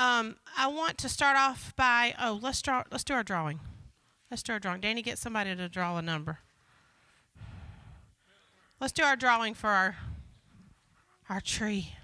I want to start off by, let's do our drawing. Let's do our drawing. Danny, get somebody to draw a number. Let's do our drawing for our tree.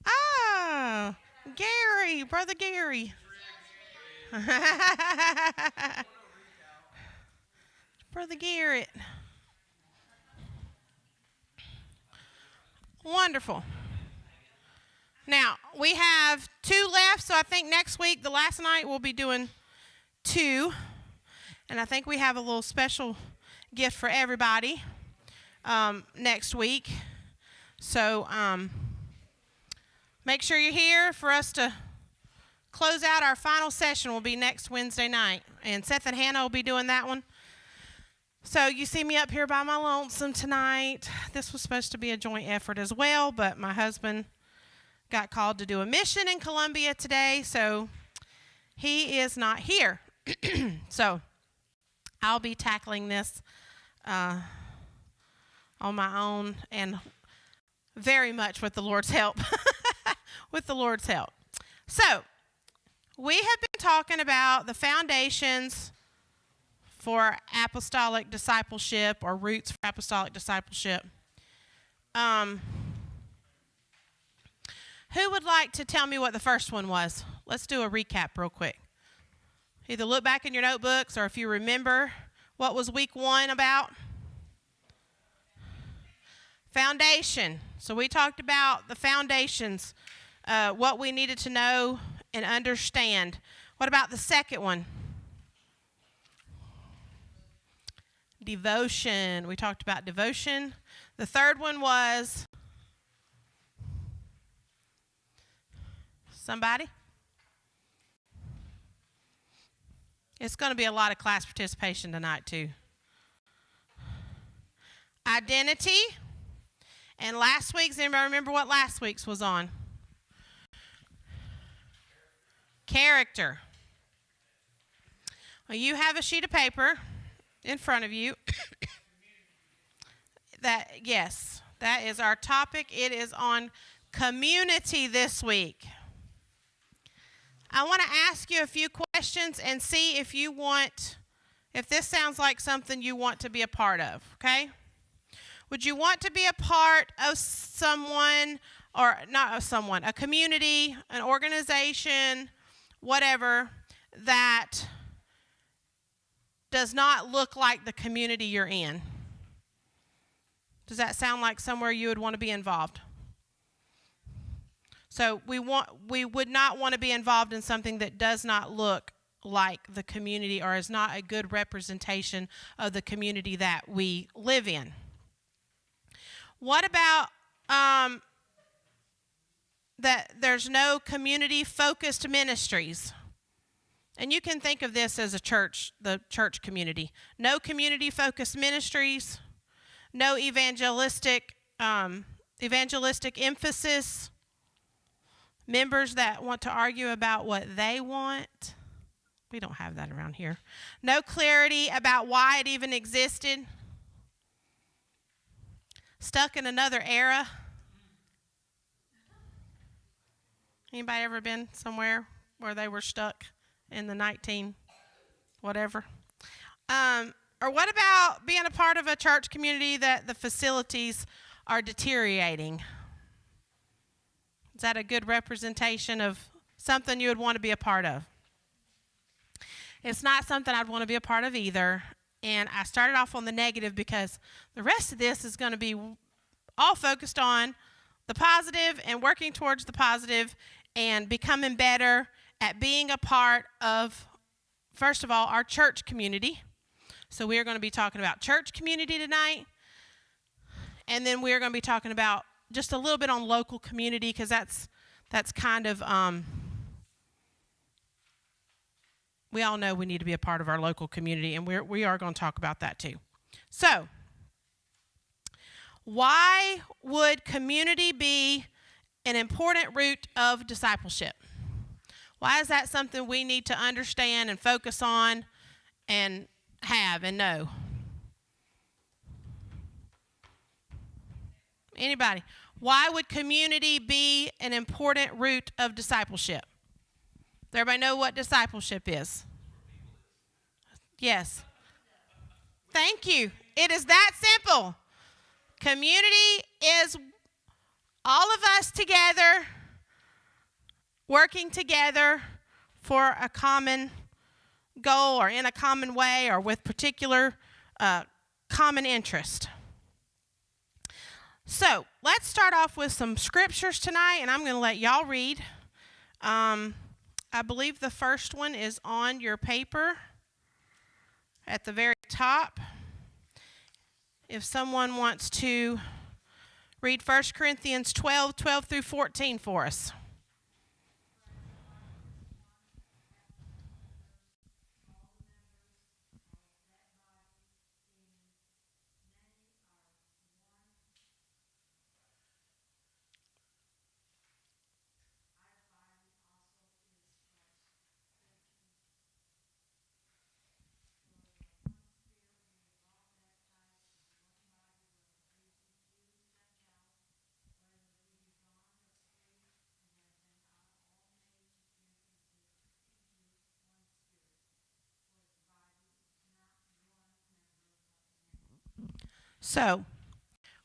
Oh, Gary, Brother Gary. Brother Garrett. Wonderful. Now, we have 2 left, so I think next week, the last night, we'll be doing 2. And I think we have a little special gift for everybody next week. So make sure you're here for us to close out. Our final session will be next Wednesday night. And Seth and Hannah will be doing that one. So you see me up here by my lonesome tonight. This was supposed to be a joint effort as well, but my husband got called to do a mission in Columbia today, so he is not here. So I'll be tackling this on my own and very much with the Lord's help. With the Lord's help. So we have been talking about the foundations for apostolic discipleship, or roots for apostolic discipleship. Who would like to tell me what the first one was? Let's do a recap real quick. Either look back in your notebooks, or if you remember what was week 1 about. Foundation. So we talked about the foundations, what we needed to know and understand. What about the second one? Devotion. We talked about devotion. The third one was somebody? It's going to be a lot of class participation tonight too. Identity. And last week's, anybody remember what last week's was on? Character. Well, you have a sheet of paper in front of you. Yes, that is our topic. It is on community this week. I want to ask you a few questions and see if this sounds like something you want to be a part of, okay? Would you want to be a part of someone, or not of someone, a community, an organization, whatever, that does not look like the community you're in? Does that sound like somewhere you would want to be involved? So we would not want to be involved in something that does not look like the community, or is not a good representation of the community that we live in. What about that there's no community-focused ministries? And you can think of this as a church, the church community. No community-focused ministries, no evangelistic emphasis, members that want to argue about what they want. We don't have that around here. No clarity about why it even existed. Stuck in another era. Anybody ever been somewhere where they were stuck in the 19 whatever? Or what about being a part of a church community that the facilities are deteriorating? Is that a good representation of something you would want to be a part of? It's not something I'd want to be a part of either. And I started off on the negative because the rest of this is going to be all focused on the positive and working towards the positive and becoming better at being a part of, first of all, our church community. So we are going to be talking about church community tonight. And then we are going to be talking about just a little bit on local community, because that's kind of, we all know we need to be a part of our local community, and we are going to talk about that too. So, why would community be an important root of discipleship. Why is that something we need to understand and focus on and have and know? Anybody? Why would community be an important root of discipleship? Does everybody know what discipleship is? Yes. Thank you. It is that simple. Community is all of us together, working together for a common goal or in a common way or with particular common interest. So let's start off with some scriptures tonight, and I'm going to let y'all read. I believe the first one is on your paper at the very top. If someone wants to read 1 Corinthians 12 through 14 for us. So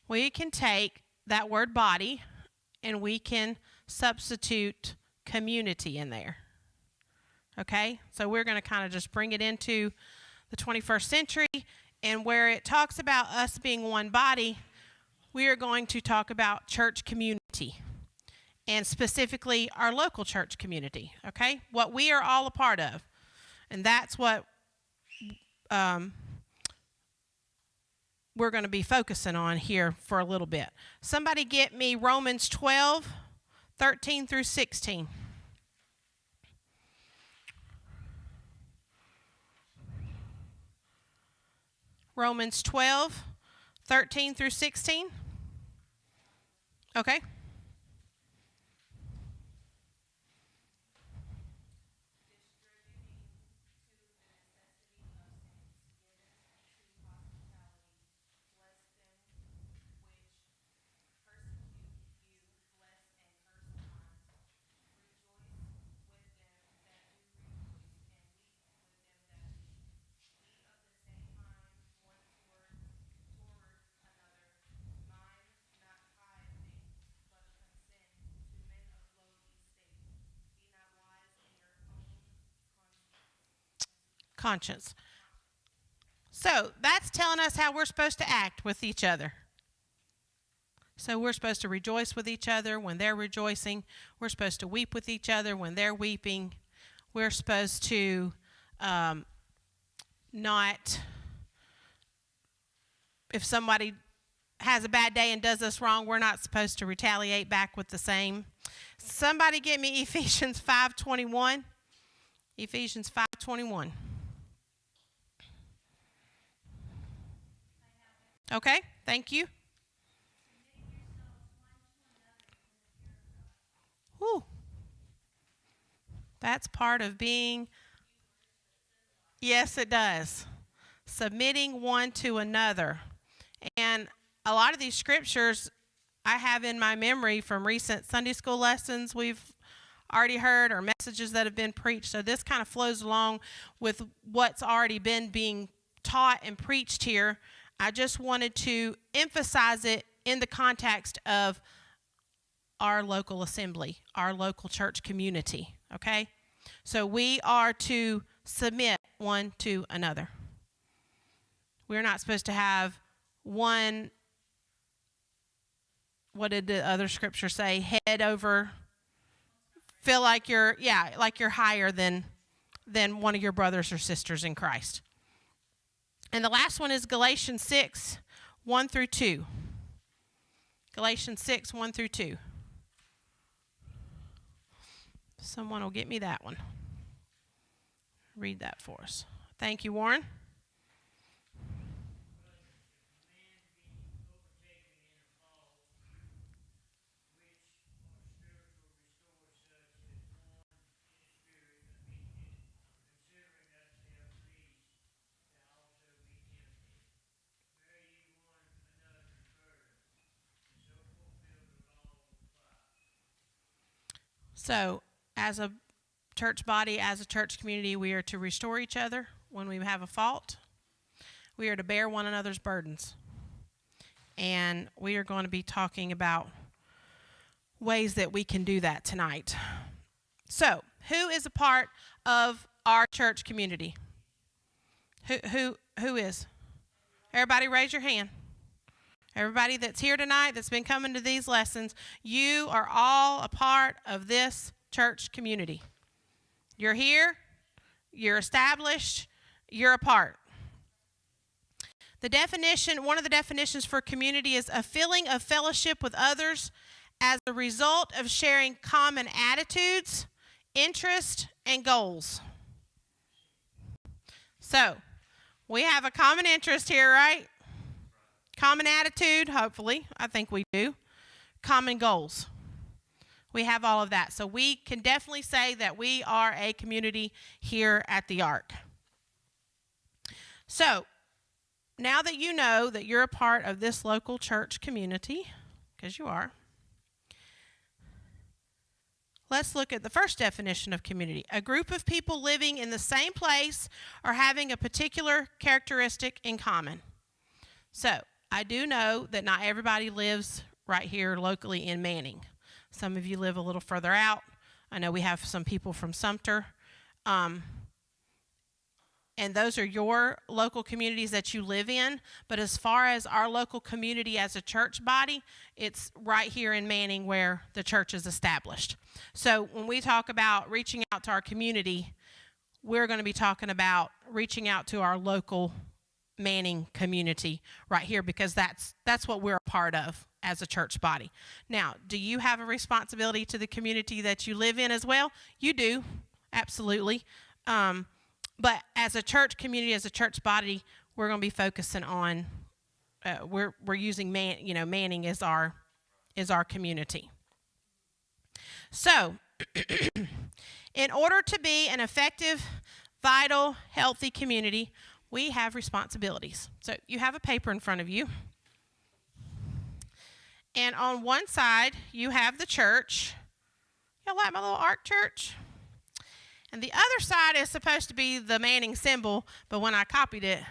we can take that word body and we can substitute community in there. Okay? So we're going to kind of just bring it into the 21st century, and where it talks about us being one body, we are going to talk about church community, and specifically our local church community. Okay? What we are all a part of. And that's what we're going to be focusing on here for a little bit. Somebody get me Romans 12, 13 through 16. Romans 12, 13 through 16. Okay. Conscience. So that's telling us how we're supposed to act with each other. So we're supposed to rejoice with each other when they're rejoicing. We're supposed to weep with each other when they're weeping. We're supposed to not, if somebody has a bad day and does us wrong, we're not supposed to retaliate back with the same. Somebody get me Ephesians 5:21. Ephesians 5:21. Okay, thank you. Whew. That's part of being, yes, it does. Submitting one to another. And a lot of these scriptures I have in my memory from recent Sunday school lessons we've already heard or messages that have been preached. So this kind of flows along with what's already been being taught and preached here. I just wanted to emphasize it in the context of our local assembly, our local church community, okay? So we are to submit one to another. We're not supposed to have one, what did the other scripture say? Head over, feel like you're higher than one of your brothers or sisters in Christ. And the last one is Galatians 6, 1 through 2. Galatians 6, 1 through 2. Someone will get me that one. Read that for us. Thank you, Warren. So, as a church body, as a church community, we are to restore each other when we have a fault. We are to bear one another's burdens. And we are going to be talking about ways that we can do that tonight. So, who is a part of our church community? Who is? Everybody raise your hand. Everybody that's here tonight that's been coming to these lessons, you are all a part of this church community. You're here, you're established, you're a part. One of the definitions for community is a feeling of fellowship with others as a result of sharing common attitudes, interests, and goals. So, we have a common interest here, right? Common attitude, hopefully. I think we do. Common goals. We have all of that. So we can definitely say that we are a community here at the Ark. So, now that you know that you're a part of this local church community, because you are, let's look at the first definition of community. A group of people living in the same place or having a particular characteristic in common. So, I do know that not everybody lives right here locally in Manning. Some of you live a little further out. I know we have some people from Sumter. And those are your local communities that you live in. But as far as our local community as a church body, it's right here in Manning where the church is established. So when we talk about reaching out to our community, we're going to be talking about reaching out to our local Manning community right here, because that's what we're a part of as a church body. Now, do you have a responsibility to the community that you live in as well? You do, absolutely. But as a church community, as a church body, we're going to be focusing on we're using Manning as our community. So, in order to be an effective, vital, healthy community, we have responsibilities. So you have a paper in front of you. And on one side, you have the church. Y'all like my little Ark church? And the other side is supposed to be the Manning symbol, but when I copied it,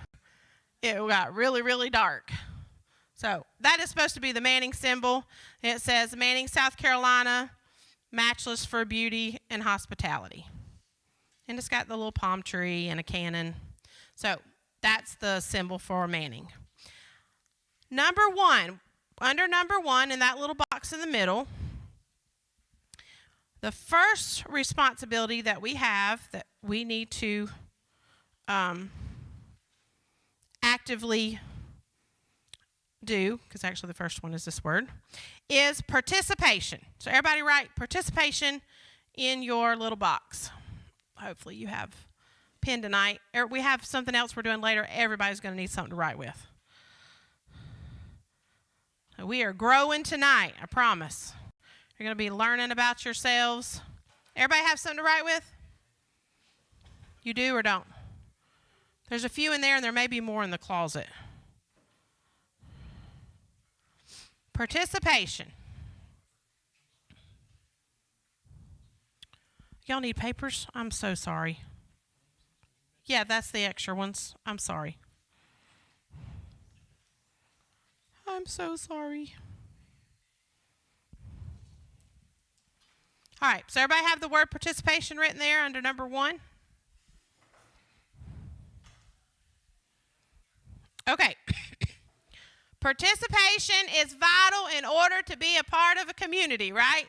it got really, really dark. So that is supposed to be the Manning symbol. It says Manning, South Carolina, matchless for beauty and hospitality. And it's got the little palm tree and a cannon. So that's the symbol for Manning. Number one, under number one in that little box in the middle, the first responsibility that we have that we need to actively do, because actually the first one is this word, is participation. So everybody write participation in your little box. Hopefully you have pen tonight. We have something else we're doing later. Everybody's going to need something to write with. We are growing tonight, I promise. You're going to be learning about yourselves. Everybody have something to write with? You do or don't? There's a few in there, and there may be more in the closet. Participation. Y'all need papers? I'm so sorry. Yeah, that's the extra ones. I'm sorry. I'm so sorry. All right, so everybody have the word participation written there under number one? Okay. Participation is vital in order to be a part of a community, right?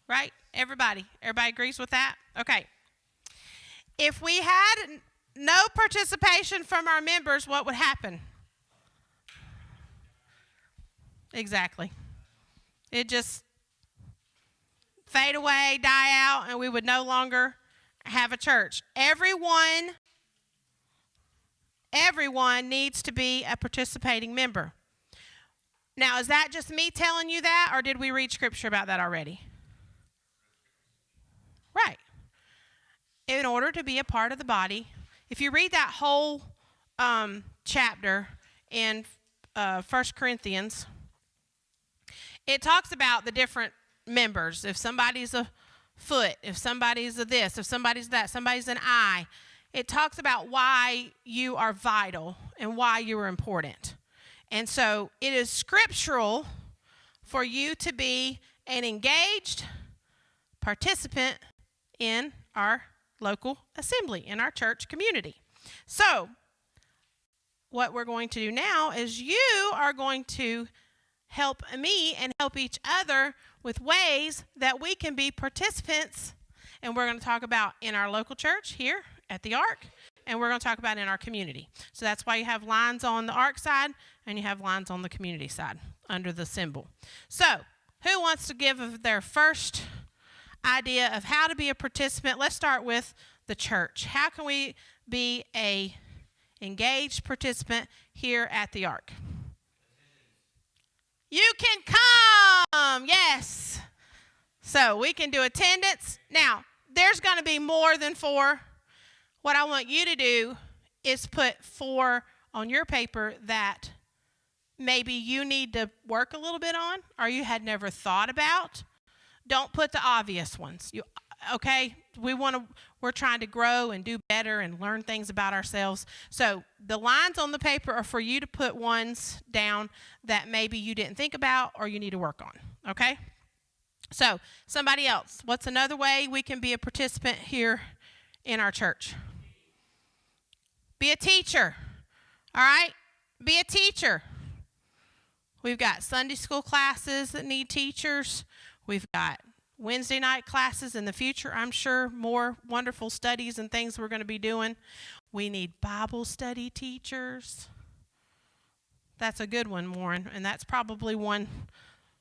Right? Everybody agrees with that? Okay. If we had no participation from our members, what would happen? Exactly. It just fade away, die out, and we would no longer have a church. Everyone needs to be a participating member. Now, is that just me telling you that, or did we read scripture about that already? Right. In order to be a part of the body, if you read that whole chapter in 1 Corinthians, it talks about the different members, if somebody's a foot, if somebody's a this, if somebody's that, somebody's an eye, it talks about why you are vital and why you are important. And so it is scriptural for you to be an engaged participant in our local assembly, in our church community. So what we're going to do now is you are going to help me and help each other with ways that we can be participants. And we're going to talk about in our local church here at the Ark, and we're going to talk about in our community. So that's why you have lines on the Ark side and you have lines on the community side under the symbol. So who wants to give their first idea of how to be a participant? Let's start with the church. How can we be a engaged participant here at the Ark? You can come, yes. So we can do attendance. Now, there's going to be more than 4. What I want you to do is put 4 on your paper that maybe you need to work a little bit on or you had never thought about. Don't put the obvious ones. Okay? We're trying to grow and do better and learn things about ourselves. So the lines on the paper are for you to put ones down that maybe you didn't think about or you need to work on. Okay? So somebody else, what's another way we can be a participant here in our church? Be a teacher. All right? Be a teacher. We've got Sunday school classes that need teachers. We've got Wednesday night classes in the future, I'm sure, more wonderful studies and things we're going to be doing. We need Bible study teachers. That's a good one, Warren, and that's probably one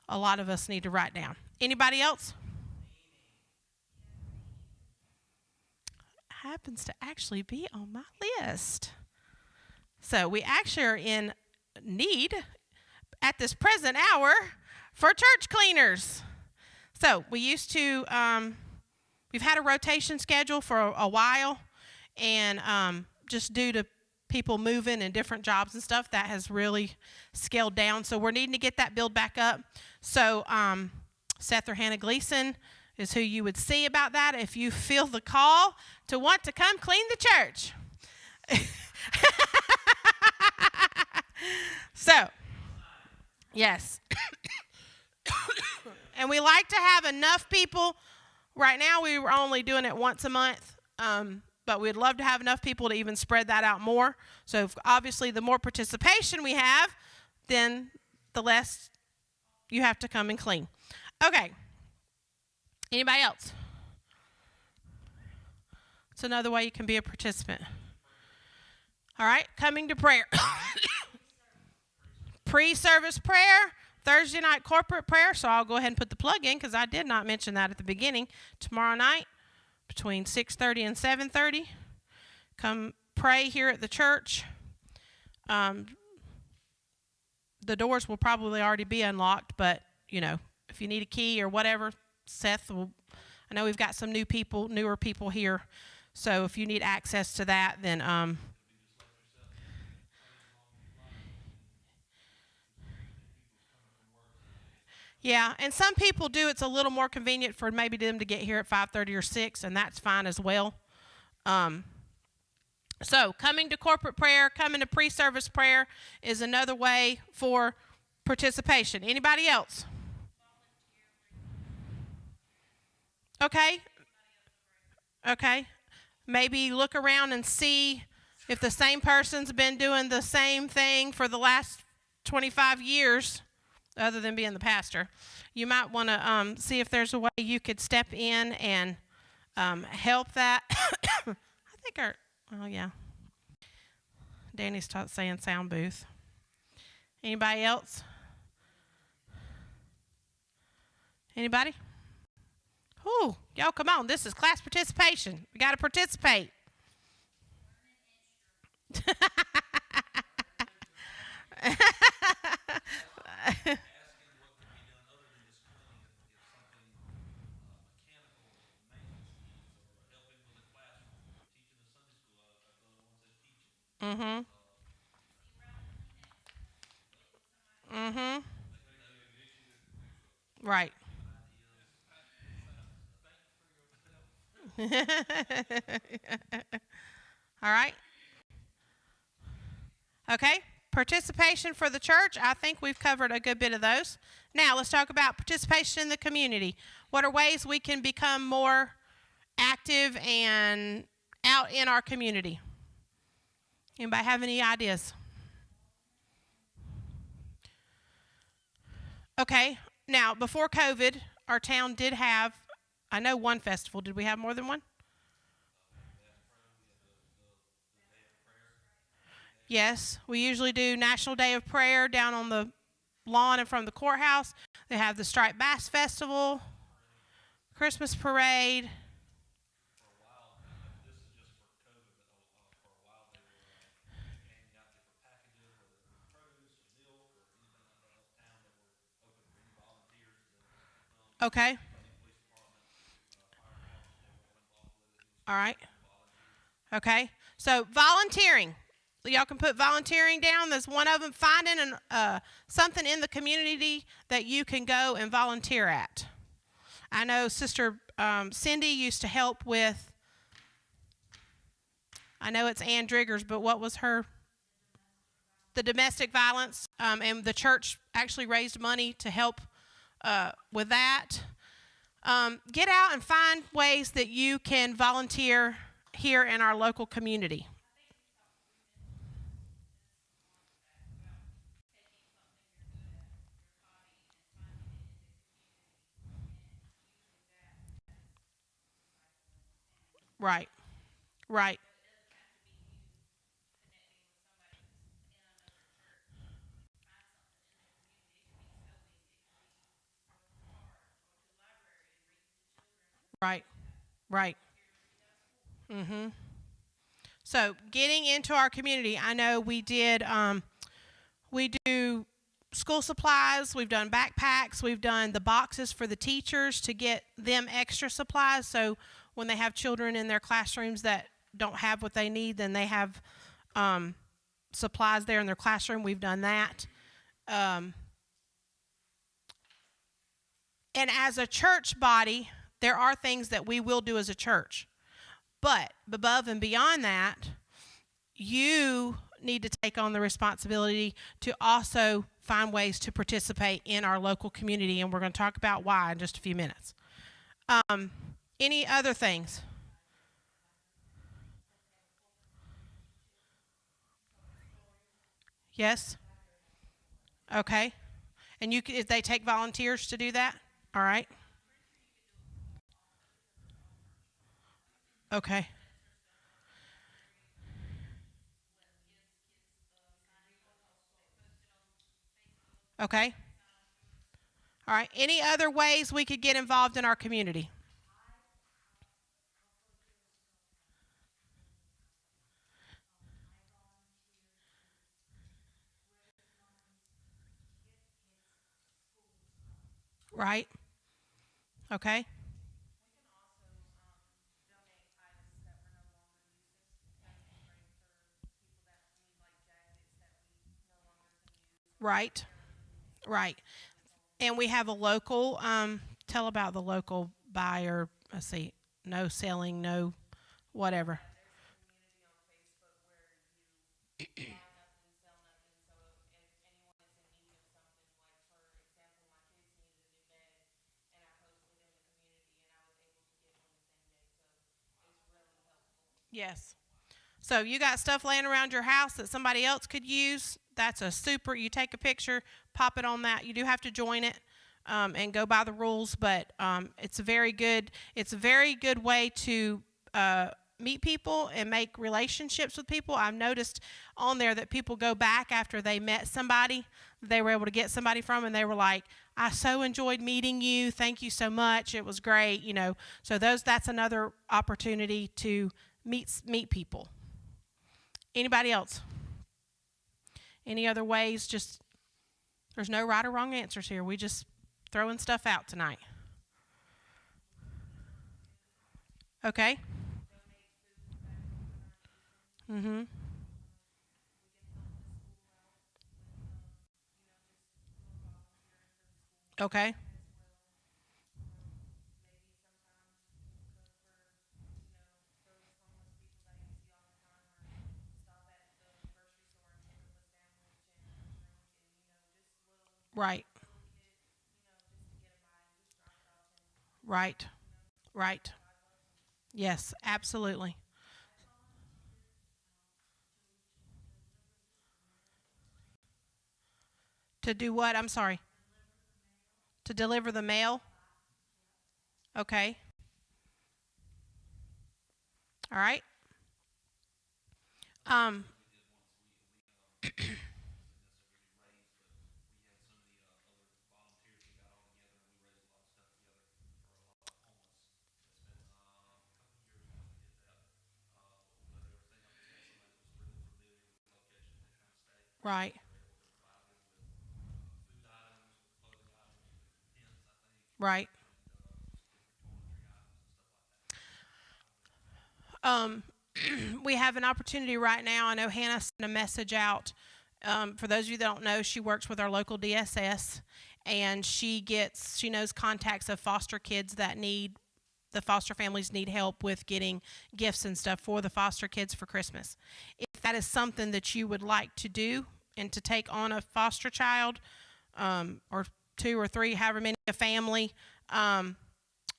a lot of us need to write down. Anybody else? Happens to actually be on my list. So we actually are in need at this present hour for church cleaners. So we used to, we've had a rotation schedule for a while, and just due to people moving and different jobs and stuff, that has really scaled down. So we're needing to get that build back up. So Seth or Hannah Gleason is who you would see about that if you feel the call to want to come clean the church. So, yes. And we like to have enough people. Right now we were only doing it once a month, but we'd love to have enough people to even spread that out more. So obviously the more participation we have, then the less you have to come and clean. Okay. Anybody else? It's another way you can be a participant. All right, coming to prayer. Pre-service prayer, Thursday night corporate prayer. So I'll go ahead and put the plug in because I did not mention that at the beginning. Tomorrow night between 6:30 and 7:30. Come pray here at the church. The doors will probably already be unlocked, but, if you need a key or whatever, Seth will. I know we've got some newer people here. So if you need access to that, then yeah, and some people do. It's a little more convenient for maybe them to get here at 5:30 or 6, and that's fine as well. So coming to corporate prayer, coming to pre-service prayer is another way for participation. Anybody else? Okay. Maybe look around and see if the same person's been doing the same thing for the last 25 years, other than being the pastor. You might want to see if there's a way you could step in and help that. I think yeah. Danny's saying sound booth. Anybody else? Anybody? Ooh, y'all come on. This is class participation. We got to participate. Right. All right. Okay. Participation for the church. I think we've covered a good bit of those. Now let's talk about participation in the community. What are ways we can become more active and out in our community? Anybody have any ideas? Okay. Now, before COVID, our town did have, I know, one festival. Did we have more than one? Yes, we usually do National Day of Prayer down on the lawn in front of the courthouse. They have the Striped Bass Festival, Christmas Parade. Okay. All right. Okay. So volunteering. Y'all can put volunteering down. There's one of them. Finding something in the community that you can go and volunteer at. I know Sister Cindy used to help with, I know it's Ann Driggers, but what was her? The domestic violence. And the church actually raised money to help with that. Get out and find ways that you can volunteer here in our local community. Right, right, right, right. Mm-hmm. So getting into our community, I know we did. We do school supplies. We've done backpacks. We've done the boxes for the teachers to get them extra supplies. So when they have children in their classrooms that don't have what they need, then they have supplies there in their classroom. We've done that. Um, and as a church body, there are things that we will do as a church. But above and beyond that, you need to take on the responsibility to also find ways to participate in our local community, and we're going to talk about why in just a few minutes. Any other things? Yes? Okay. And if they take volunteers to do that? All right. Okay. Okay. All right. Any other ways we could get involved in our community? Right. Okay. Right. Right. And we have a local, tell about the local buyer. Let's see. No selling, no whatever. Yes. So you got stuff laying around your house that somebody else could use. That's a super. You take a picture, pop it on that. You do have to join it and go by the rules, but it's a very good. It's a very good way to meet people and make relationships with people. I've noticed on there that people go back after they met somebody they were able to get somebody from, and they were like, "I so enjoyed meeting you. Thank you so much. It was great." So that's another opportunity to meet people. Anybody else? Any other ways? Just there's no right or wrong answers here. We just throwing stuff out tonight. Okay. Mhm. Okay. Right. Right. Right. Yes, absolutely. To do what? I'm sorry. To deliver the mail? Okay. All right. Um, right. Right. Um, we have an opportunity right now. I know Hannah sent a message out. For those of you that don't know, she works with our local DSS, and she knows contacts of foster kids that need the foster families need help with getting gifts and stuff for the foster kids for Christmas. If that is something that you would like to do and to take on a foster child, or two or three, however many, a family,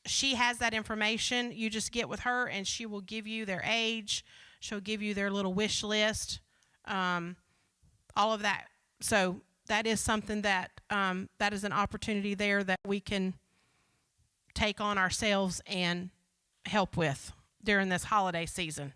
she has that information. You just get with her, and she will give you their age. She'll give you their little wish list, um, all of that. So that is something that is an opportunity there that we can take on ourselves and help with during this holiday season.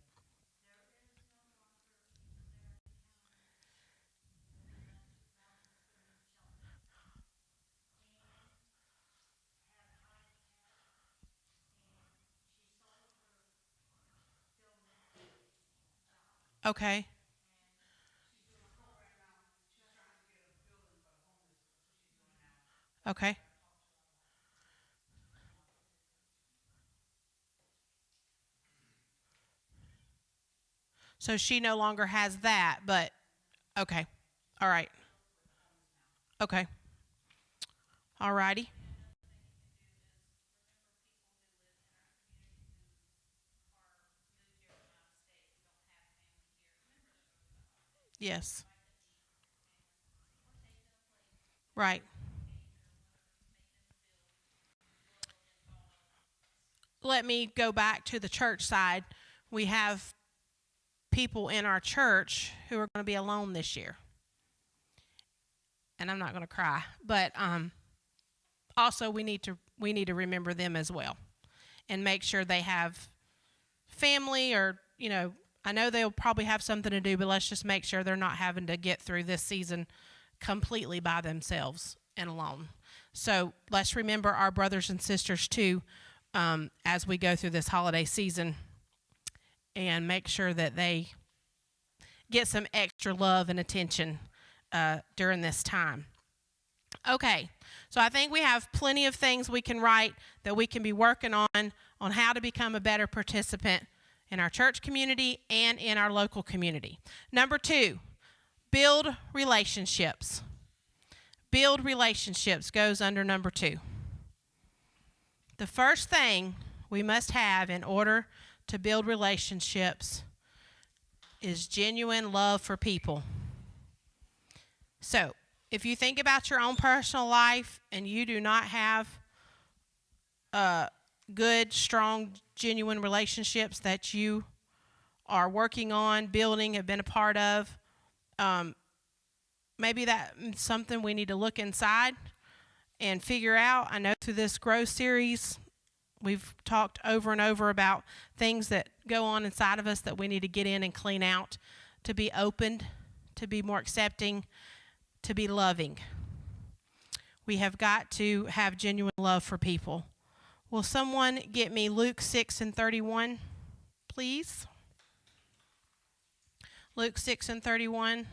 Okay. Okay. So she no longer has that, but okay. All right. Okay. All righty. Yes. Right. Let me go back to the church side. We have people in our church who are going to be alone this year. And I'm not going to cry, but also we need to remember them as well and make sure they have family, or I know they'll probably have something to do, but let's just make sure they're not having to get through this season completely by themselves and alone. So let's remember our brothers and sisters too, as we go through this holiday season, and make sure that they get some extra love and attention during this time. Okay, so I think we have plenty of things we can write that we can be working on how to become a better participant in our church community and in our local community. Number 2, build relationships. Build relationships goes under number 2. The first thing we must have in order to build relationships is genuine love for people. So, if you think about your own personal life and you do not have good, strong, genuine relationships that you are working on, building, have been a part of, maybe that's something we need to look inside and figure out. I know through this Grow series, we've talked over and over about things that go on inside of us that we need to get in and clean out, to be opened, to be more accepting, to be loving. We have got to have genuine love for people. Will someone get me Luke 6:31, please? Luke 6:31.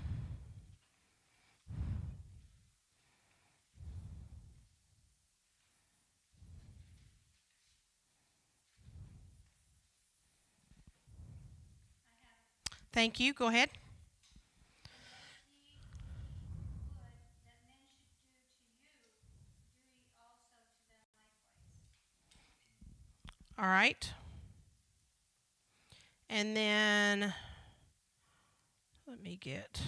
Thank you. Go ahead. All right. And then let me get.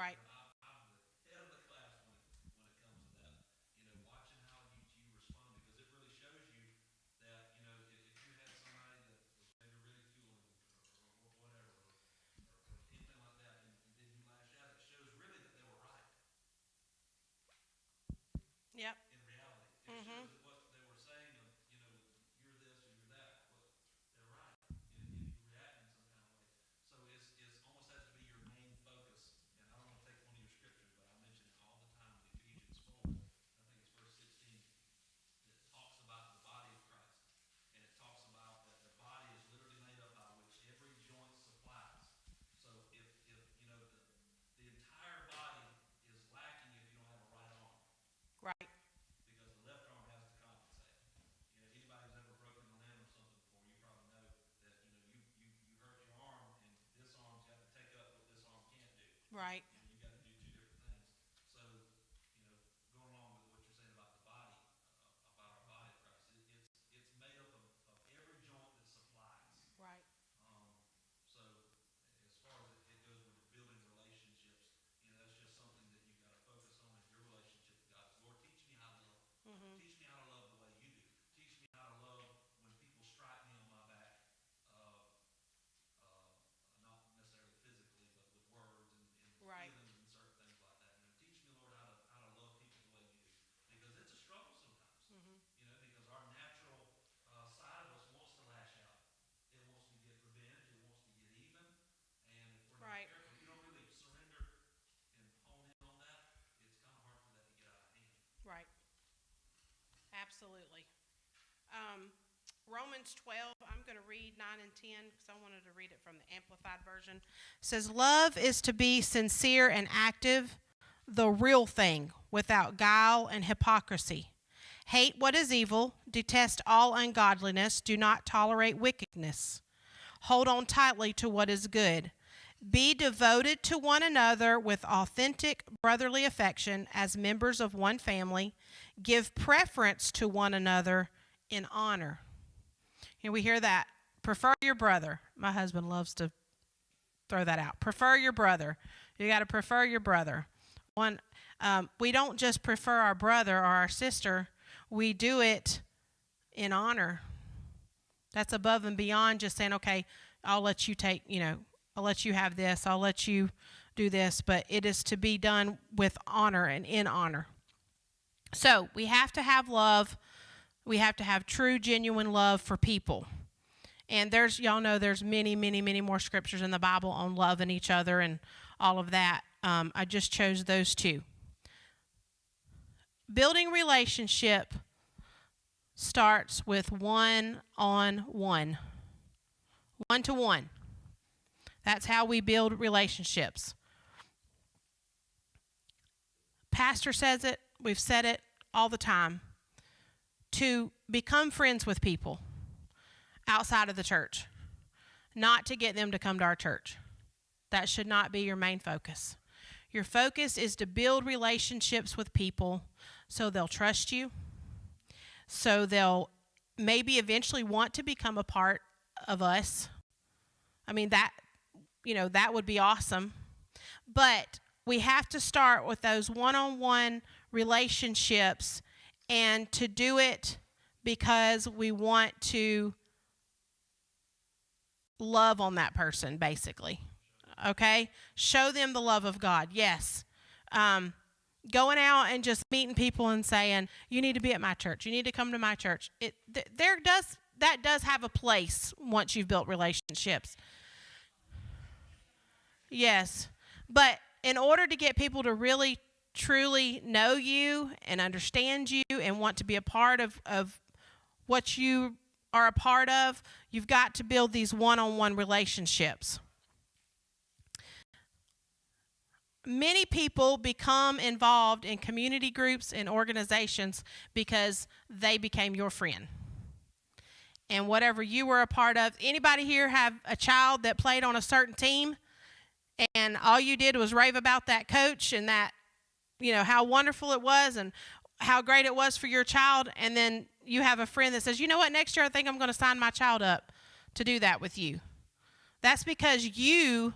Right. I'm the head of the class when it comes to that. Watching how you respond, because it really shows you that if you had somebody that was maybe ridiculing or whatever or anything like that, and then you lash out, it shows really that they were right. Yep. In reality, it shows that what they were saying of you're this or you're that. What they're right if you react in some kind of way. So it's almost has to be your main focus. And I don't want to take one of your scriptures, but I mention it all the time in Ephesians 4. I think it's verse 16. It talks about the body of Christ, and it talks about that the body is literally made up by which every joint supplies. So if the entire body is lacking if you don't have a right arm. Right. Because the left arm has to compensate. Anybody who's ever broken a limb or something before, you probably know that you hurt your arm, and this arm's got to take up what this arm can't do. Right. You got to do two different things. So going along with what you're saying about the body, about our body of Christ, it's made up of every joint that supplies. Right. So as far as it goes with building relationships, that's just something that you've got to focus on in your relationship with God. Lord, teach me how to love. Teach me how to love the way you do. Teach me how to love when people strike me on my back, not necessarily physically, but with words and Right. feelings and certain things like that. Teach me, Lord, how to love people the way you do, because it's a struggle sometimes. Because our natural side of us wants to lash out. It wants to get revenge. It wants to get even. And if we're not careful, if you don't really surrender and hone in on that, it's kind of hard for that to get out of hand. Right. Absolutely. Romans 12, I'm going to read 9 and 10 because I wanted to read it from the Amplified Version. It says, love is to be sincere and active, the real thing, without guile and hypocrisy. Hate what is evil, detest all ungodliness, do not tolerate wickedness. Hold on tightly to what is good. Be devoted to one another with authentic brotherly affection as members of one family. Give preference to one another in honor. And we hear that. Prefer your brother. My husband loves to throw that out. Prefer your brother. You got to prefer your brother. We don't just prefer our brother or our sister. We do it in honor. That's above and beyond just saying, okay, I'll let you take, I'll let you have this. I'll let you do this. But it is to be done with honor and in honor. So we have to have love. We have to have true, genuine love for people. And y'all know there's many, many, many more scriptures in the Bible on loving each other and all of that. I just chose those two. Building relationship starts with one-on-one. One-to-one. That's how we build relationships. Pastor says it. We've said it all the time. To become friends with people outside of the church. Not to get them to come to our church. That should not be your main focus. Your focus is to build relationships with people so they'll trust you. So they'll maybe eventually want to become a part of us. I mean, that would be awesome. But we have to start with those one-on-one relationships, and to do it because we want to love on that person, basically. Okay? Show them the love of God. Yes. Going out and just meeting people and saying, you need to be at my church. You need to come to my church. That does have a place once you've built relationships. Yes. But in order to get people to really, truly know you and understand you and want to be a part of what you are a part of, you've got to build these one-on-one relationships. Many people become involved in community groups and organizations because they became your friend. And whatever you were a part of, anybody here have a child that played on a certain team and all you did was rave about that coach and that, how wonderful it was and how great it was for your child, and then you have a friend that says, you know what, next year I think I'm going to sign my child up to do that with you. That's because you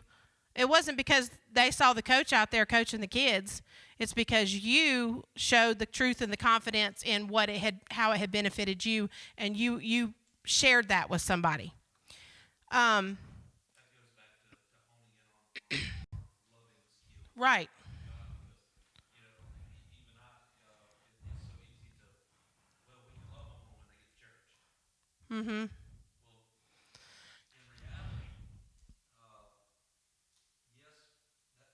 It wasn't because they saw the coach out there coaching the kids. It's because you showed the truth and the confidence in how it had benefited you, and you shared that with somebody. That goes back to honing in on loving the skill. Right. God, because even it's so easy to, well, we can love on them when they get to church. Mm-hmm. Well, in reality, yes,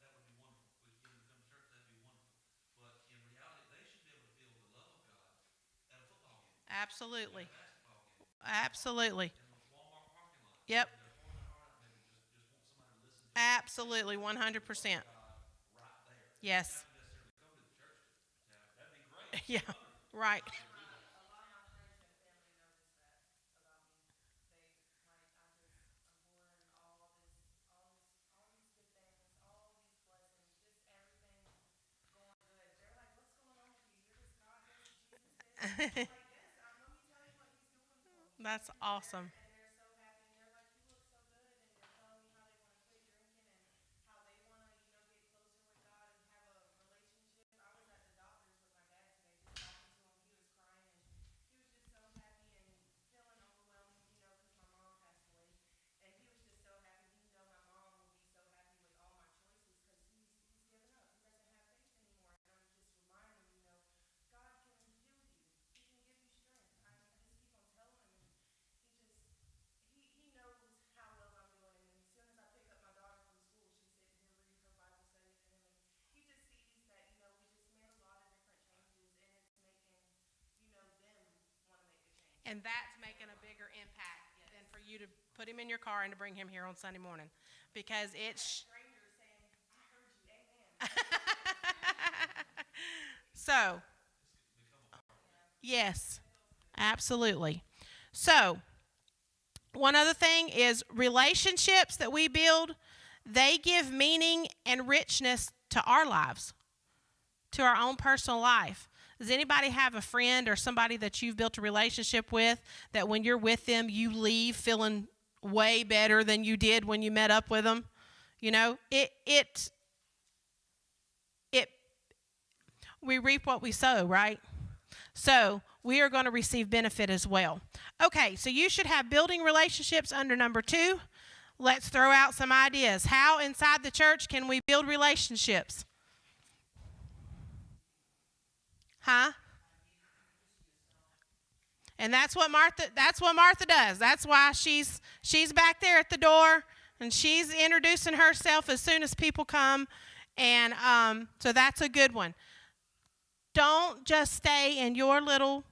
that would be wonderful. If you get them to come to church, that'd be wonderful. But in reality, they should be able to feel the love of God at a football game, Absolutely. at a basketball game, Absolutely. in the Walmart parking lot. Yep. They're pouring their heart out, maybe just want somebody to listen to. Absolutely. 100%. God right there. Yes. Not necessarily come to the church to have it. That'd be great. Yeah. Right. That's awesome. And that's making a bigger impact than for you to put him in your car and to bring him here on Sunday morning. Because it's... So, yes, absolutely. So, one other thing is relationships that we build, they give meaning and richness to our lives, to our own personal life. Does anybody have a friend or somebody that you've built a relationship with that when you're with them, you leave feeling way better than you did when you met up with them? You know, we reap what we sow, right? So we are going to receive benefit as well. Okay, so you should have building relationships under number 2. Let's throw out some ideas. How inside the church can we build relationships? Huh? And that's what Martha does. That's why she's back there at the door, and she's introducing herself as soon as people come. And so that's a good one. Don't just stay in your little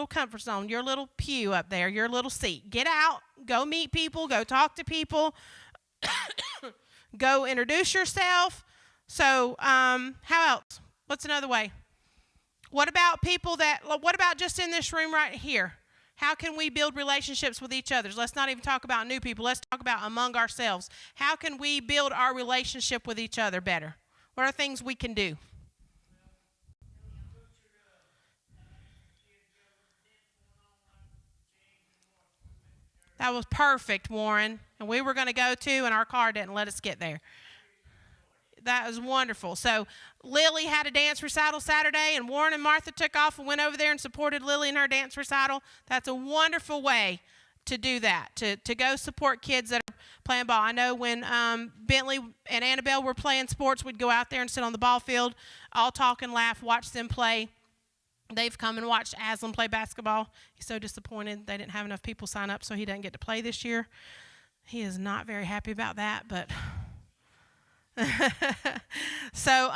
comfort zone, your little pew up there, your little seat. Get out, go meet people, go talk to people, go introduce yourself. So how else? What's another way? What about just in this room right here? How can we build relationships with each other? Let's not even talk about new people. Let's talk about among ourselves. How can we build our relationship with each other better? What are things we can do? That was perfect, Warren. And we were going to go too, and our car didn't let us get there. That was wonderful. So Lily had a dance recital Saturday, and Warren and Martha took off and went over there and supported Lily in her dance recital. That's a wonderful way to do that, to go support kids that are playing ball. I know when Bentley and Annabelle were playing sports, we'd go out there and sit on the ball field, all talk and laugh, watch them play. They've come and watched Aslan play basketball. He's so disappointed they didn't have enough people sign up, so he doesn't get to play this year. He is not very happy about that, but... So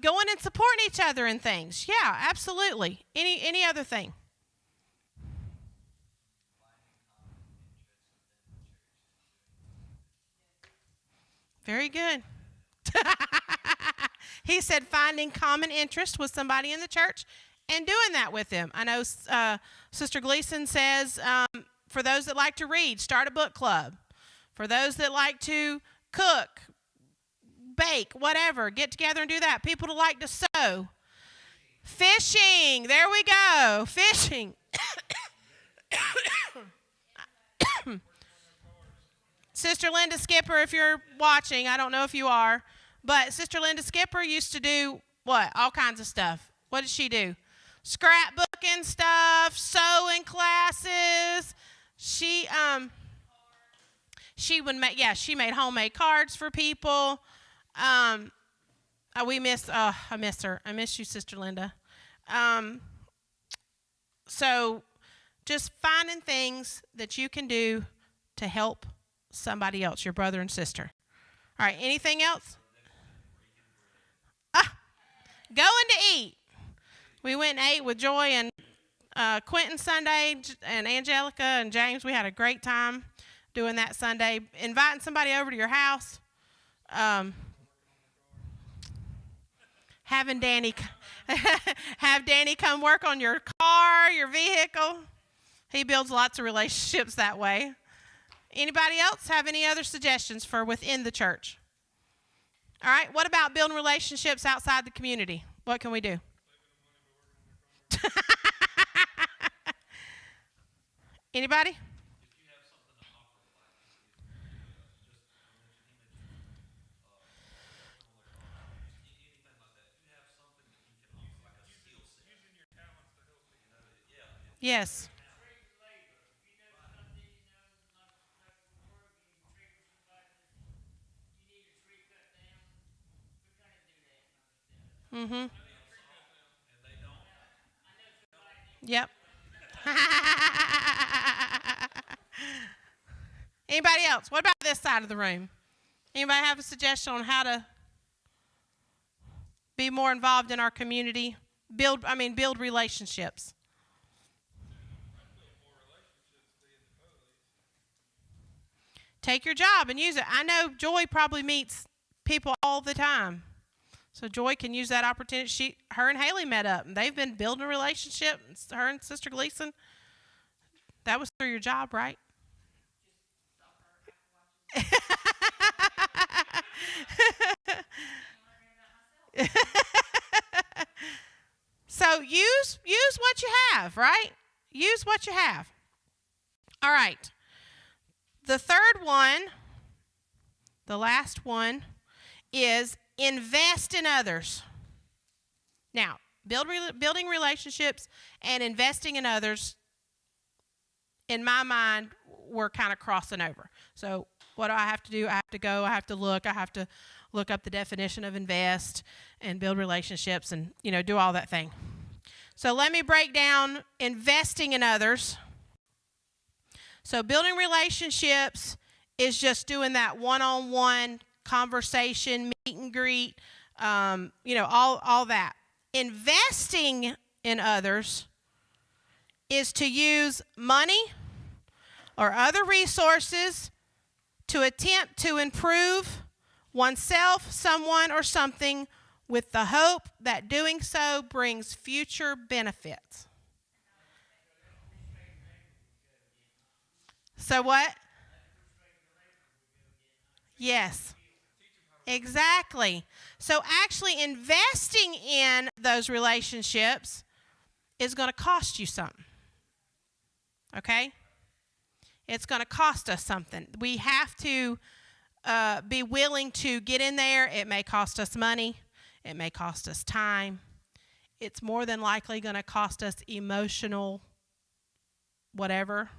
going and supporting each other in things. Yeah, absolutely. Any other thing? Very good. He said finding common interest with somebody in the church and doing that with them. I know Sister Gleason says for those that like to read, start a book club. For those that like to cook, bake, whatever, get together and do that. People that like to sew. Fishing. There we go. Fishing. Sister Linda Skipper, if you're watching, I don't know if you are, but Sister Linda Skipper used to do what? All kinds of stuff. What did she do? Scrapbooking stuff, sewing classes. She would make, she made homemade cards for people. I miss her. I miss you, Sister Linda. So just finding things that you can do to help somebody else, your brother and sister. All right, anything else? Going to eat. We went and ate with Joy and Quentin Sunday, and Angelica and James. We had a great time doing that Sunday. Inviting somebody over to your house. Having Danny, have Danny come work on your car, your vehicle. He builds lots of relationships that way. Anybody else have any other suggestions for within the church? All right, what about building relationships outside the community? What can we do? Anybody? If you have something to offer, like anything like that. If you have something that you can offer, like a skill set, using your talents to help people. Yes. Mm-hmm. And they don't. Yep. Anybody else? What about this side of the room? Anybody have a suggestion on how to be more involved in our community? Build relationships. Take your job and use it. I know Joy probably meets people all the time. So Joy can use that opportunity. Her and Haley met up, and they've been building a relationship. Her and Sister Gleason. That was through your job, right? So use what you have, right? Use what you have. All right. The third one, the last one, is invest in others. Now, building relationships and investing in others, in my mind, we're kind of crossing over. So what do I have to do? I have to look up the definition of invest and build relationships and, do all that thing. So let me break down investing in others. So building relationships is just doing that one-on-one conversation, meet and greet, all that. Investing in others is to use money or other resources to attempt to improve oneself, someone, or something with the hope that doing so brings future benefits. So what? Yes. Exactly. So actually investing in those relationships is going to cost you something. Okay? It's going to cost us something. We have to be willing to get in there. It may cost us money. It may cost us time. It's more than likely going to cost us emotional whatever.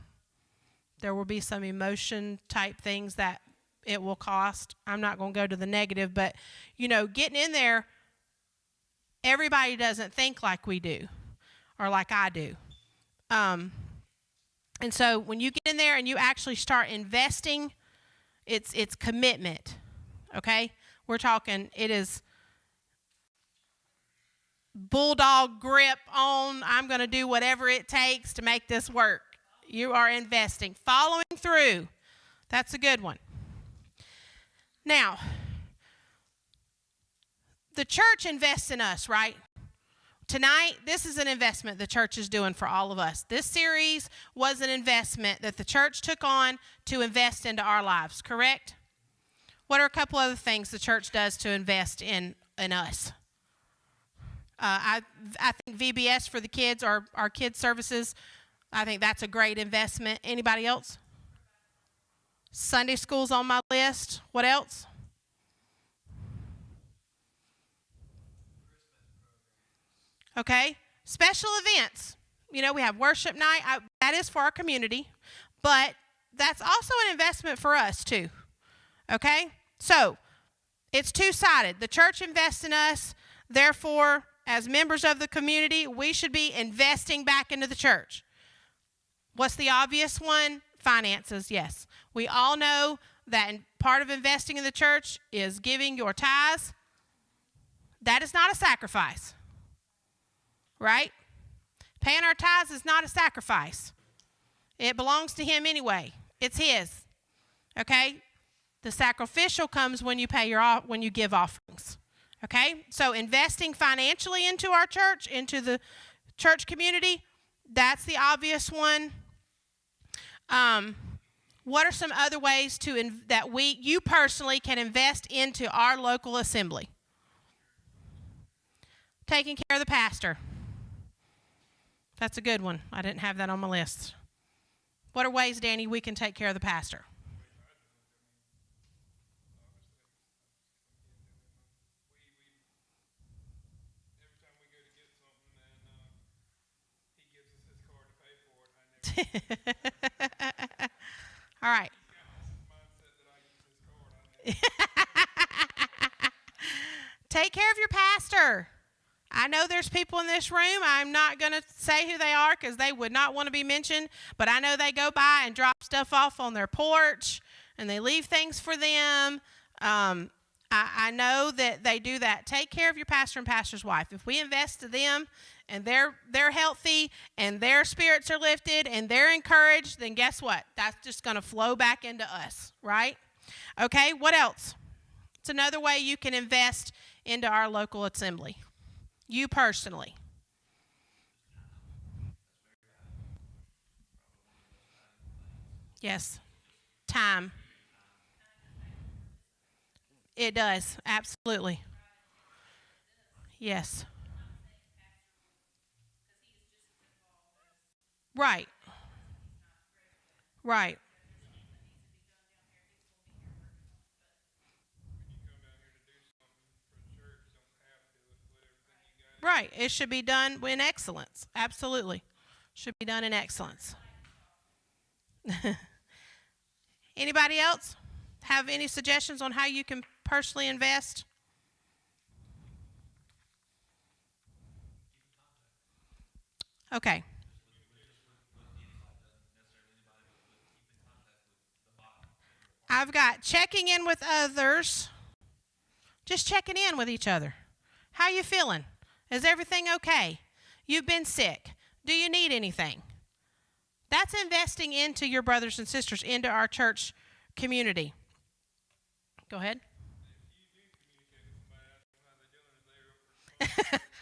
There will be some emotion type things that it will cost. I'm not going to go to the negative, but, getting in there, everybody doesn't think like we do or like I do. And so when you get in there and you actually start investing, it's commitment, okay? We're talking, it is bulldog grip on, I'm going to do whatever it takes to make this work. You are investing. Following through. That's a good one. Now, the church invests in us, right? Tonight, this is an investment the church is doing for all of us. This series was an investment that the church took on to invest into our lives, correct? What are a couple other things the church does to invest in us? I think VBS for the kids, or our kids' services, I think that's a great investment. Anybody else? Sunday school's on my list. What else? Okay. Special events. You know, we have worship night. That is for our community. But that's also an investment for us too. Okay? So, it's two-sided. The church invests in us. Therefore, as members of the community, we should be investing back into the church. What's the obvious one? Finances, yes. We all know that part of investing in the church is giving your tithes. That is not a sacrifice, right? Paying our tithes is not a sacrifice. It belongs to Him anyway. It's His, okay? The sacrificial comes when you when you give offerings, okay? So investing financially into our church, into the church community, that's the obvious one. What are some other ways that you personally can invest into our local assembly? Taking care of the pastor. That's a good one. I didn't have that on my list. What are ways, Danny, we can take care of the pastor? All right. Take care of your pastor. I know there's people in this room. I'm not going to say who they are because they would not want to be mentioned, but I know they go by and drop stuff off on their porch and they leave things for them. I know that they do that. Take care of your pastor and pastor's wife. If we invest in them and they're healthy and their spirits are lifted and they're encouraged, then guess what? That's just going to flow back into us, right? Okay, what else? It's another way you can invest into our local assembly. You personally. Yes. Time. It does. Absolutely. Yes. Right. Right. Right. It should be done in excellence. Absolutely. Should be done in excellence. Anybody else have any suggestions on how you can personally invest? Okay. I've got checking in with others. Just checking in with each other. How you feeling? Is everything okay? You've been sick. Do you need anything? That's investing into your brothers and sisters, into our church community. Go ahead.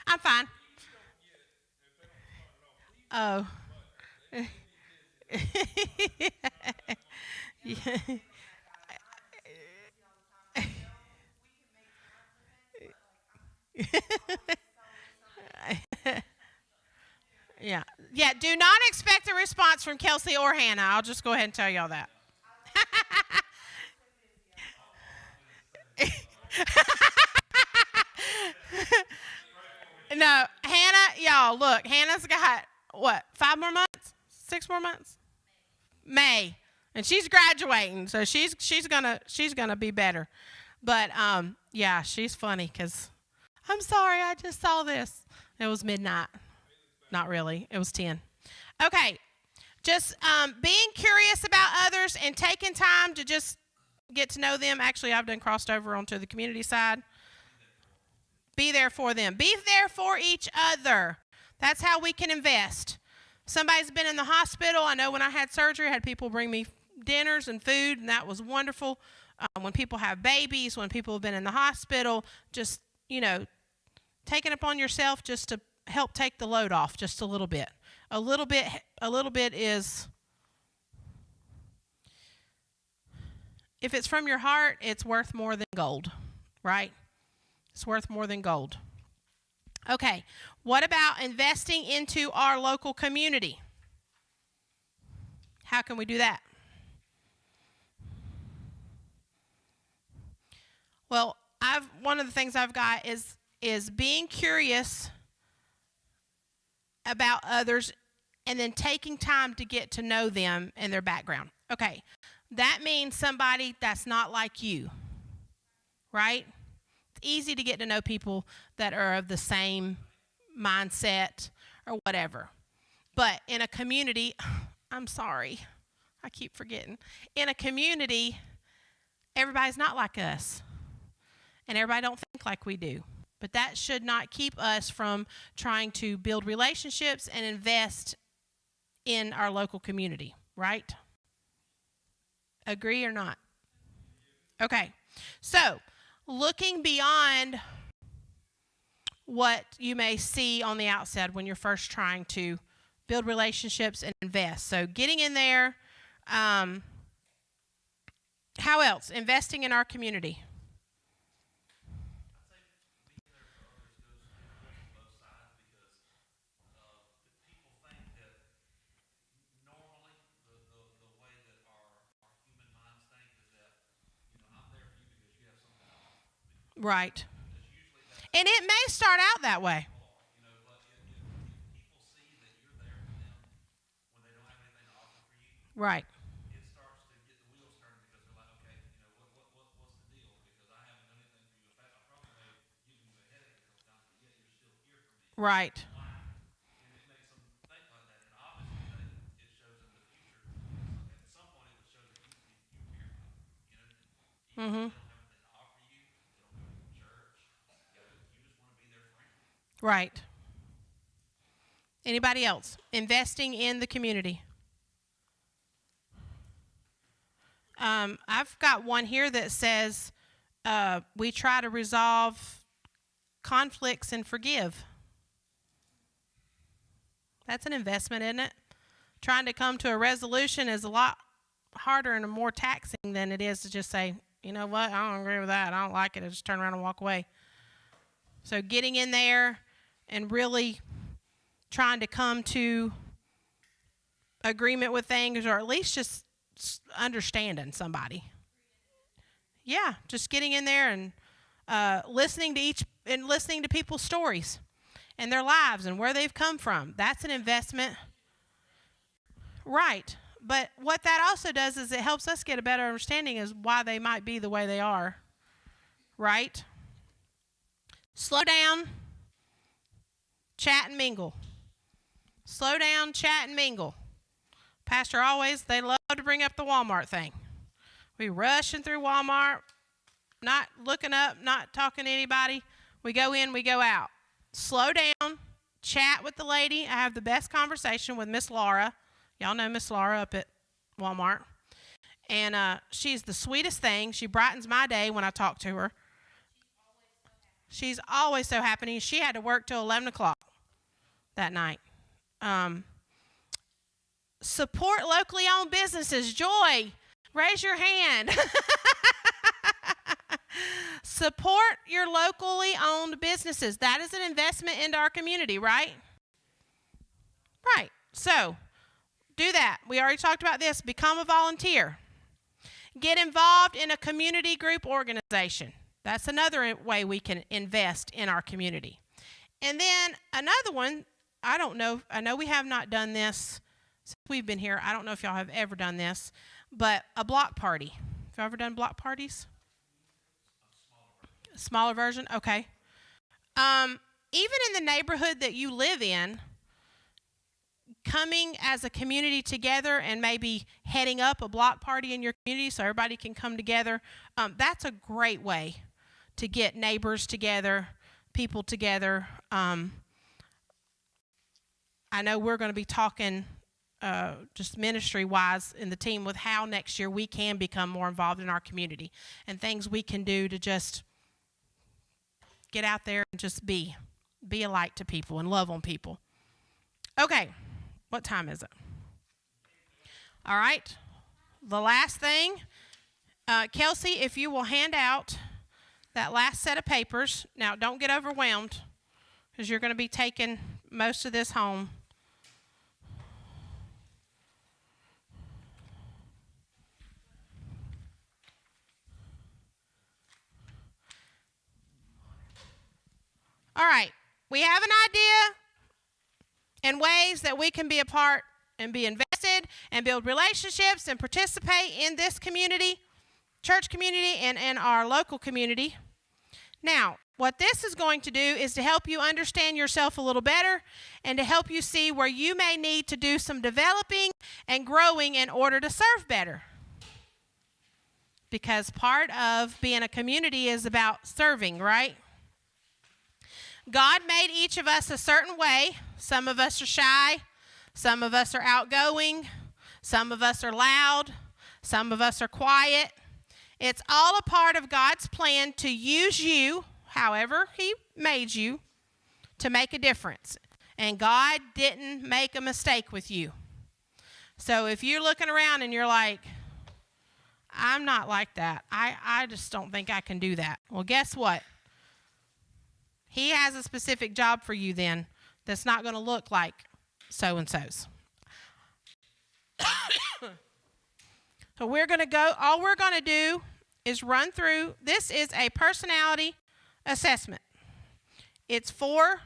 I'm fine. Oh. Yeah. Yeah, do not expect a response from Kelsey or Hannah. I'll just go ahead and tell y'all that. No, Hannah, y'all, look, Hannah's got, what, 5 more months? 6 more months? May. And she's graduating, so she's gonna be better. But, yeah, she's funny because, I'm sorry, I just saw this. It was midnight. Not really. It was 10. Okay. Just being curious about others and taking time to just get to know them. Actually, I've done crossed over onto the community side. Be there for them. Be there for each other. That's how we can invest. Somebody's been in the hospital. I know when I had surgery, I had people bring me dinners and food, and that was wonderful. When people have babies, when people have been in the hospital, just, taking it upon yourself just to help take the load off just a little bit. A little bit is, if it's from your heart, it's worth more than gold, right? It's worth more than gold. Okay, what about investing into our local community? How can we do that? Well, one of the things I've got is being curious about others and then taking time to get to know them and their background. Okay, that means somebody that's not like you, right? It's easy to get to know people that are of the same mindset or whatever. But in a community, I'm sorry, I keep forgetting. In a community, everybody's not like us, and everybody don't think like we do. But that should not keep us from trying to build relationships and invest in our local community, right? Agree or not? Okay. So, looking beyond what you may see on the outside when you're first trying to build relationships and invest. So, getting in there. How else? Investing in our community. Right. And it may start out that way. Right. It starts to get the wheels turning because they're like, okay, what's the deal? Because I haven't done anything for you. In fact, I probably may have given you a headache a couple times, but yet you're still here for me. Right. Why? And it makes them think like that. And obviously, it shows in the future. At some point, it would show that you care about them. Even if they don't have anything to offer you, they don't go to your church. You just want to be their friend. Right. Anybody else? Investing in the community. I've got one here that says we try to resolve conflicts and forgive. That's an investment, isn't it? Trying to come to a resolution is a lot harder and more taxing than it is to just say, you know what, I don't agree with that. I don't like it. I just turn around and walk away. So getting in there and really trying to come to agreement with things, or at least just understanding somebody. Yeah, just getting in there and listening to people's stories and their lives and where they've come from. That's an investment. Right. But what that also does is it helps us get a better understanding as why they might be the way they are. Right? Slow down, chat and mingle. Slow down, chat and mingle. Pastor they love to bring up the Walmart thing. We rushing through Walmart, not looking up, not talking to anybody. We go in, we go out. Slow down, chat with the lady. I have the best conversation with Miss Laura. Y'all know Miss Laura up at Walmart. And she's the sweetest thing. She brightens my day when I talk to her. She's always so happy. She had to work till 11 o'clock that night. Support locally owned businesses. Joy, raise your hand. Support your locally owned businesses. That is an investment into our community, right? Right. So, do that. We already talked about this. Become a volunteer. Get involved in a community group organization. That's another way we can invest in our community. And then another one, I know we have not done this since we've been here. I don't know if y'all have ever done this, but a block party. Have you ever done block parties? Smaller version? Okay. Even in the neighborhood that you live in, coming as a community together and maybe heading up a block party in your community so everybody can come together, that's a great way to get neighbors together, people together. I know we're going to be talking just ministry-wise in the team with how next year we can become more involved in our community and things we can do to just get out there and just be a light to people and love on people. Okay, what time is it? All right, the last thing, Kelsey, if you will hand out that last set of papers. Now, don't get overwhelmed because you're going to be taking most of this home. All right. We have an idea and ways that we can be a part and be invested and build relationships and participate in this community, church community, and in our local community. Now, what this is going to do is to help you understand yourself a little better and to help you see where you may need to do some developing and growing in order to serve better. Because part of being a community is about serving, right? God made each of us a certain way. Some of us are shy. Some of us are outgoing. Some of us are loud. Some of us are quiet. It's all a part of God's plan to use you, however He made you, to make a difference. And God didn't make a mistake with you. So if you're looking around and you're like, I'm not like that. I just don't think I can do that. Well, guess what? He has a specific job for you then that's not going to look like so-and-so's. So we're going to go, all we're going to do is run through, this is a personality assessment. It's 4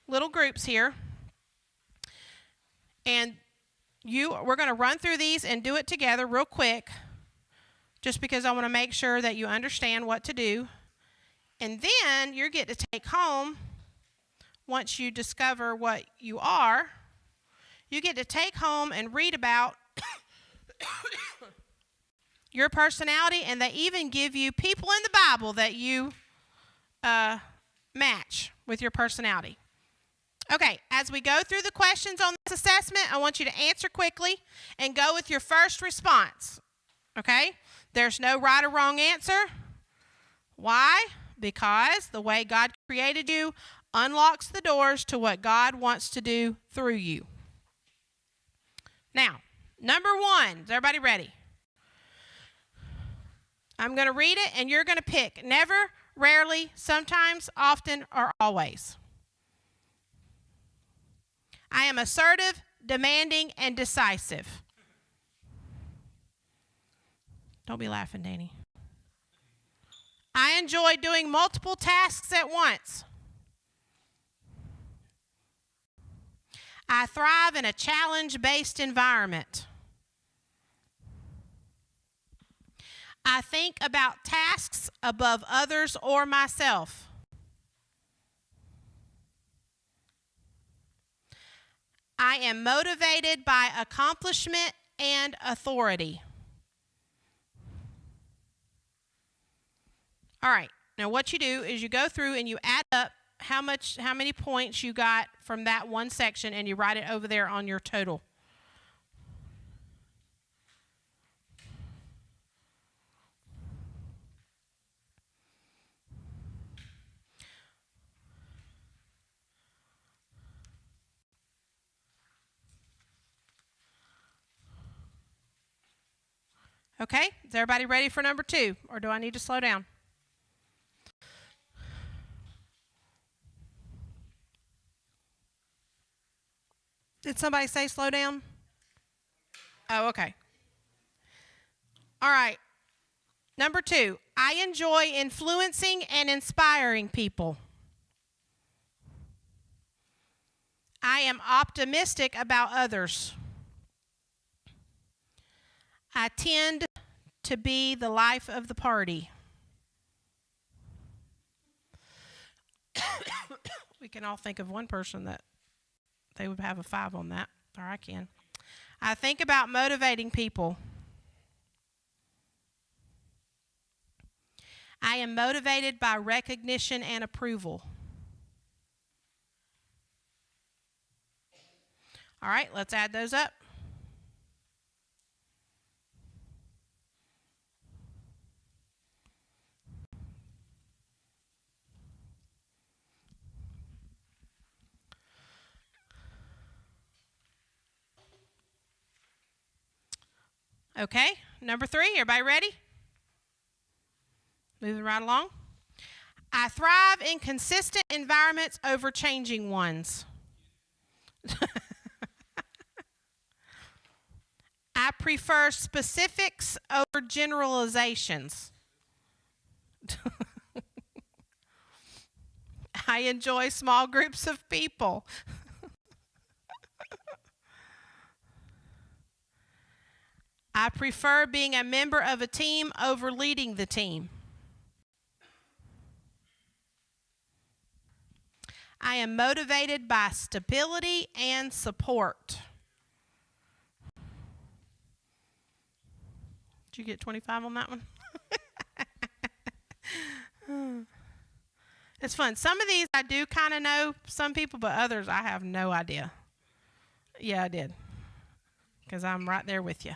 little groups here. And we're going to run through these and do it together real quick, just because I want to make sure that you understand what to do. And then you get to take home, once you discover what you are, you get to take home and read about your personality, and they even give you people in the Bible that you match with your personality. Okay, as we go through the questions on this assessment, I want you to answer quickly and go with your first response. Okay? There's no right or wrong answer. Why? Because the way God created you unlocks the doors to what God wants to do through you. Now, number 1. Is everybody ready? I'm going to read it, and you're going to pick never, rarely, sometimes, often, or always. I am assertive, demanding, and decisive. Don't be laughing, Danny. I enjoy doing multiple tasks at once. I thrive in a challenge-based environment. I think about tasks above others or myself. I am motivated by accomplishment and authority. All right, now what you do is you go through and you add up how many points you got from that one section, and you write it over there on your total. Okay, is everybody ready for number 2, or do I need to slow down? Did somebody say slow down? Oh, okay. All right. Number 2, I enjoy influencing and inspiring people. I am optimistic about others. I tend to be the life of the party. We can all think of one person that they would have a 5 on that, or I can. I think about motivating people. I am motivated by recognition and approval. All right, let's add those up. Okay, number 3, everybody ready? Moving right along. I thrive in consistent environments over changing ones. I prefer specifics over generalizations. I enjoy small groups of people. I prefer being a member of a team over leading the team. I am motivated by stability and support. Did you get 25 on that one? It's fun. Some of these I do kind of know some people, but others I have no idea. Yeah, I did. Because I'm right there with you.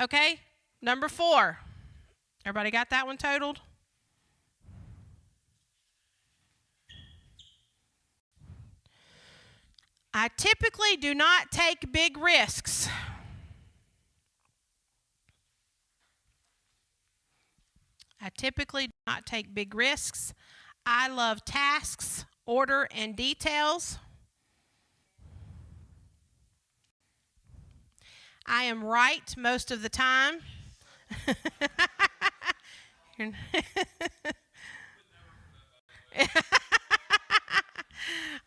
Okay, number 4. Everybody got that one totaled? I typically do not take big risks. I typically do not take big risks. I love tasks, order, and details. I am right most of the time.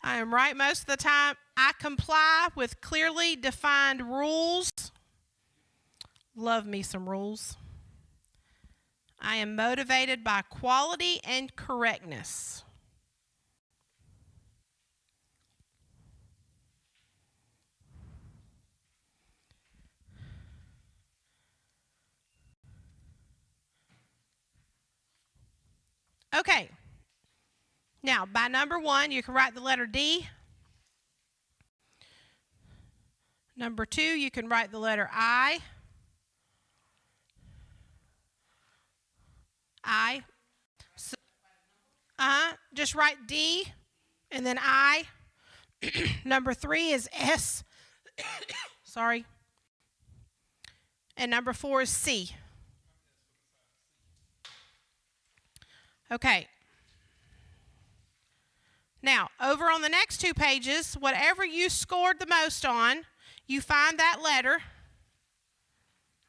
I am right most of the time. I comply with clearly defined rules. Love me some rules. I am motivated by quality and correctness. Okay. Now, by number 1, you can write the letter D. Number 2, you can write the letter I. So, just write D and then I. Number 3 is S. Sorry. And number 4 is C. Okay. Now, over on the next 2 pages, whatever you scored the most on, you find that letter.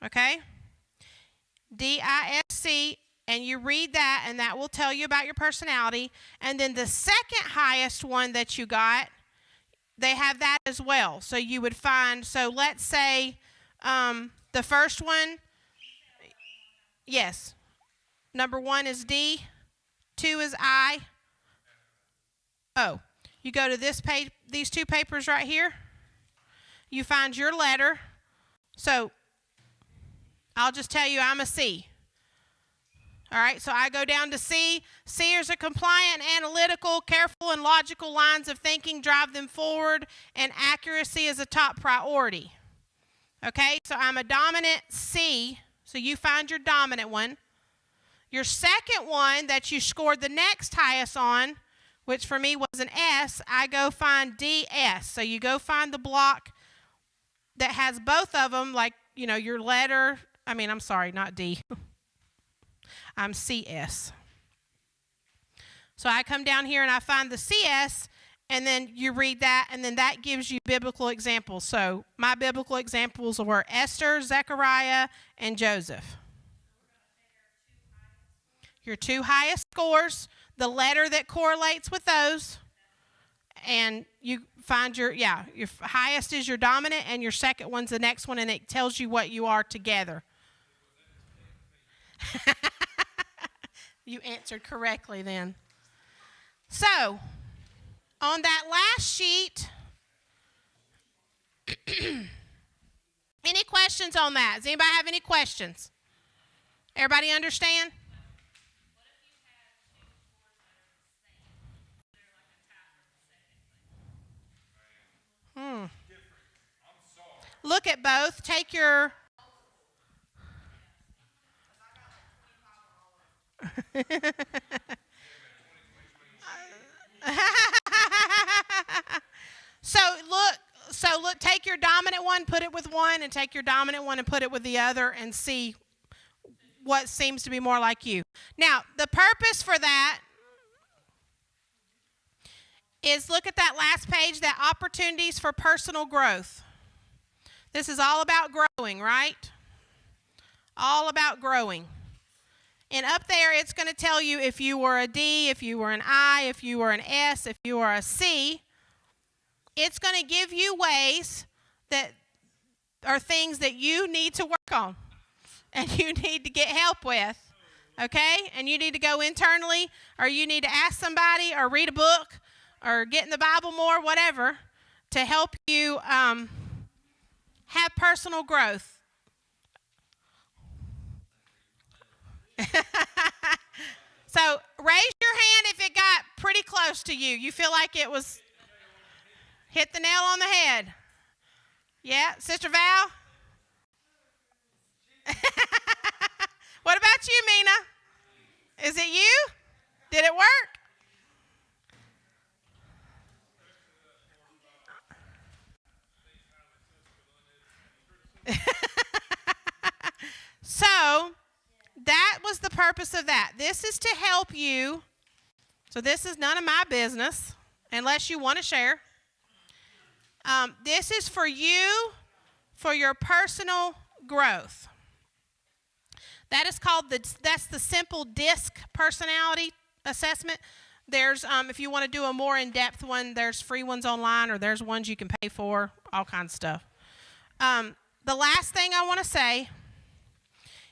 Okay? D-I-S-C, and you read that, and that will tell you about your personality. And then the second highest one that you got, they have that as well. So you would find, so let's say the first one, yes. Number 1 is D, 2 is I. Oh, you go to this page, these 2 papers right here. You find your letter. So I'll just tell you I'm a C. All right, so I go down to C. Cers are compliant, analytical, careful, and logical lines of thinking drive them forward, and accuracy is a top priority. Okay, so I'm a dominant C, so you find your dominant one. Your second one that you scored the next highest on, which for me was an S, I go find DS. So you go find the block that has both of them, like, you know, your letter. I'm sorry, not D. I'm CS. So I come down here and I find the CS, and then you read that, and then that gives you biblical examples. So my biblical examples were Esther, Zechariah, and Joseph. Your 2 highest scores, the letter that correlates with those, and you find your highest is your dominant, and your second one's the next one, and it tells you what you are together. You answered correctly then. So, on that last sheet, any questions on that? Does anybody have any questions? Everybody understand? Look at both. Take your... So look, take your dominant one, put it with one, and take your dominant one and put it with the other, and see what seems to be more like you. Now, the purpose for that is, look at that last page, that opportunities for personal growth. This is all about growing, right? All about growing. And up there, it's going to tell you if you were a D, if you were an I, if you were an S, if you were a C. It's going to give you ways that are things that you need to work on and you need to get help with, okay? And you need to go internally, or you need to ask somebody or read a book or get in the Bible more, whatever, to help you have personal growth. So raise your hand if it got pretty close to you. You feel like it was hit the nail on the head. Yeah, Sister Val? What about you, Mina? Is it you? Did it work? So that was the purpose of that. This is to help you. So this is none of my business unless you want to share. This is for you, for your personal growth. That is called that's the simple DISC personality assessment. There's, if you want to do a more in-depth one, there's free ones online, or there's ones you can pay for, all kinds of stuff. The last thing I want to say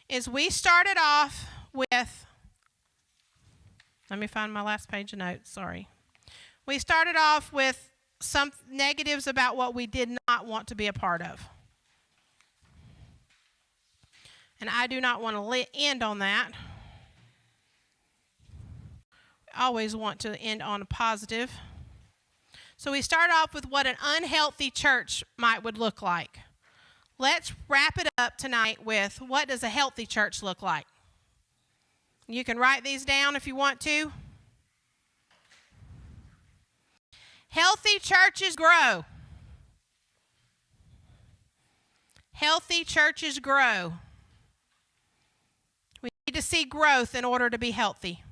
is we started off with, let me find my last page of notes, sorry. We started off with some negatives about what we did not want to be a part of. And I do not want to end on that. I always want to end on a positive. So we start off with what an unhealthy church would look like. Let's wrap it up tonight with what does a healthy church look like? You can write these down if you want to. Healthy churches grow. Healthy churches grow. We need to see growth in order to be healthy.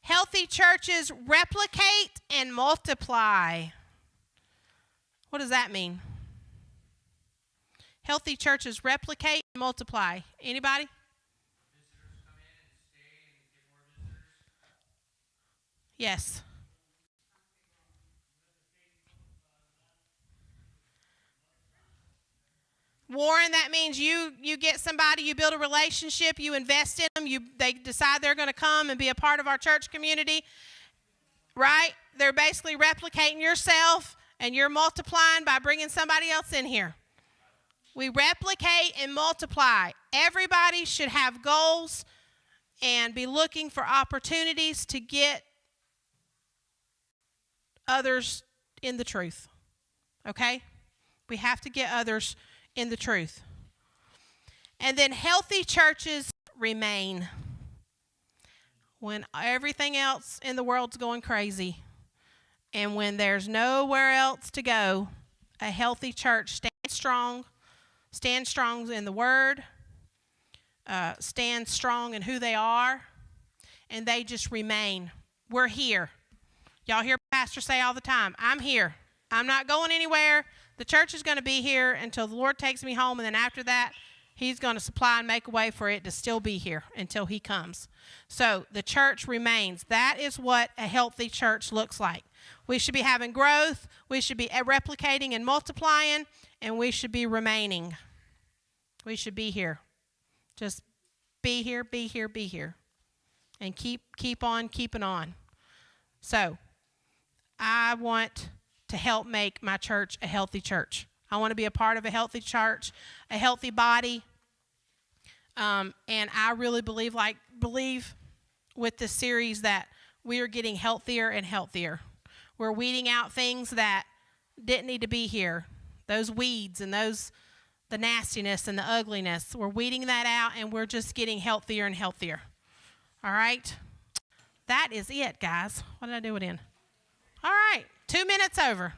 Healthy churches replicate and multiply. What does that mean? Healthy churches replicate and multiply. Anybody? Visitors come in and stay and get more visitors. Yes. Warren, that means you get somebody, you build a relationship, you invest in them, they decide they're going to come and be a part of our church community, right? They're basically replicating yourself, and you're multiplying by bringing somebody else in here. We replicate and multiply. Everybody should have goals and be looking for opportunities to get others in the truth, okay? We have to get others in the truth. And then healthy churches remain. When everything else in the world's going crazy and when there's nowhere else to go, a healthy church stands strong in the Word, stands strong in who they are, and they just remain. We're here. Y'all hear pastors say all the time, I'm here. I'm not going anywhere. The church is going to be here until the Lord takes me home, and then after that, He's going to supply and make a way for it to still be here until He comes. So the church remains. That is what a healthy church looks like. We should be having growth. We should be replicating and multiplying, and we should be remaining. We should be here. Just be here, be here, be here. And keep on keeping on. So I want to help make my church a healthy church. I want to be a part of a healthy church, a healthy body. And I really believe with this series that we are getting healthier and healthier. We're weeding out things that didn't need to be here. Those weeds and the nastiness and the ugliness. We're weeding that out, and we're just getting healthier and healthier. All right? That is it, guys. What did I do it in? All right. 2 minutes over.